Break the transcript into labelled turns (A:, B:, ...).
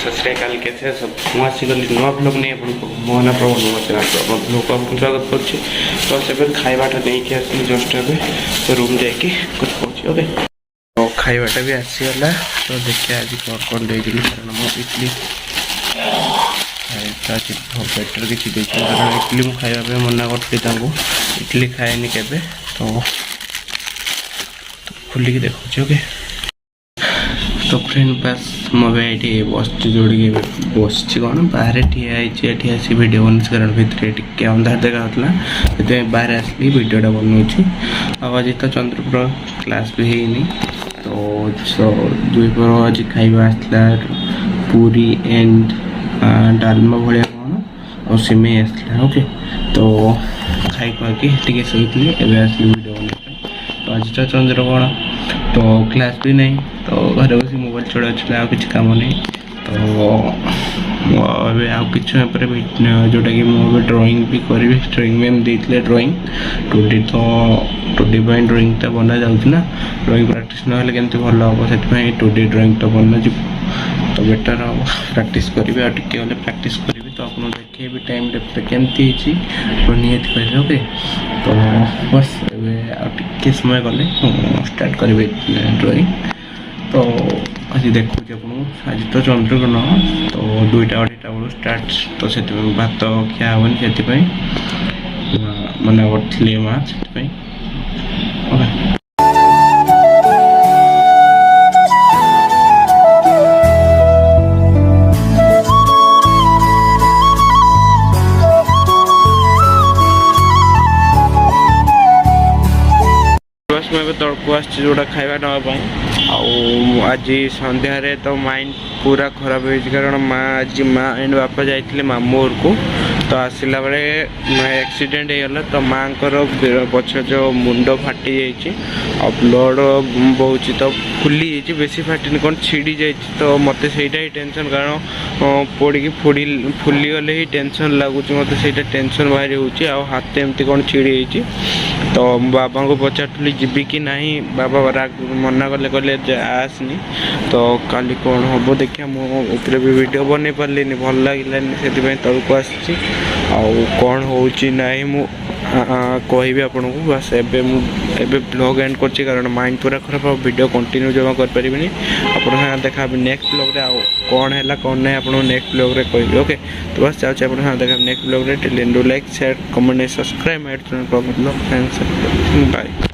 A: सत श्री अकाल कैसे सब मुझे गली नुआ ब्लॉग नहीं मो ना प्रमोद प्रमोद ब्लॉग को आपको स्वागत करुच्ची। तो से खाइबाटा नहीं आसली जस्ट ए रूम जाकि ओके तो खाइबाटा भी आसीगला। तो देखिए आज कौन कौन दे कारण मो इडली बेटर किसी कारण इडली मुझे खाइबा मना करी इडली खाएनि केबे तो खोलिक देखुची ओके। तो फ्रेंड पास मैं ये बस जोड़ी बस कौन बाहर ठिया आसी वीडियो बनस कारण भितर टे अंधार देखा से बाहर आसली वीडियोटा बनाऊँगी। आज तो चंद्रपुर क्लास भी है तो दुईपर आज खाइबा आसला पूरी एंड डालमा भाया कौन और सिमे आसला ओके। तो खाई खुआकी टे शोली एवं आसली वीडियो बनने। तो आज तो चंद्र कौन तो क्लास भी नहीं तो घर बस मोबाइल चढ़ा किसी काम नहीं। तो कि जोटा कि मुझे ड्राइंग भी करी ड्राइंग मैम देते ड्राइंग टूडी तो टूडी ड्राइंग बना जाऊँगा ड्राइंग प्रैक्टिस ना केमती भल हम से टूडी ड्राइंग बना जी तो बेटर हम प्रैक्टिस करी और टे प्रैक्टिस करी तो आपको देखे भी टाइम केमती निहत कह ओके। तो बस टे समय गले स्टार्ट करेंगे ड्राइंग। तो आज देखो आज तो चंद्रग्रहण तो 2टा 2:30 बेलू स्टार्ट तो से भात खिया हेनी से मना करी माँ से ओके। मैं तड़को आसोटा खाଇବା नाप आज संध्यारे तो माइंड पूरा खराब हो कारण माँ आज माँ एंड बापा जाइए मामू घर को तो आसला बेले एक्सीडेंट होगा तो माँ पछ जो मुंड फाटी जा ब्लड बहुत तो फुली जाइए बेसी फाटी कौन छिड़ी जा तो मत से टेंशन कारण पड़ी फुली गले ही टेंशन लगुच मत से टेंशन बाहरी हो हाथ एमती कौन छिड़ी जाइए। तो बाबा को पचारूली जीवी कि नहीं बाबा मना कले कहले आसनी तो काली कौन हम देखिए मुझे भी वीडियो बन पारे भल लगे से तौक आसी कौन हो कहि आपन को बस एबे ब्लॉग एंड कर कारण माइंड पूरा खराब वीडियो कंटिन्यू जमा कर पारिबनी आप देखा नेक्स्ट ब्लॉग रे कौन है कौन नहीं आप नेक्स्ट ब्लॉग रे कहि ओके। तो बस चाहे आप देखा नेक्स्ट ब्लॉग रे टिल like share comment subscribe my channel Pramod vlogs bye.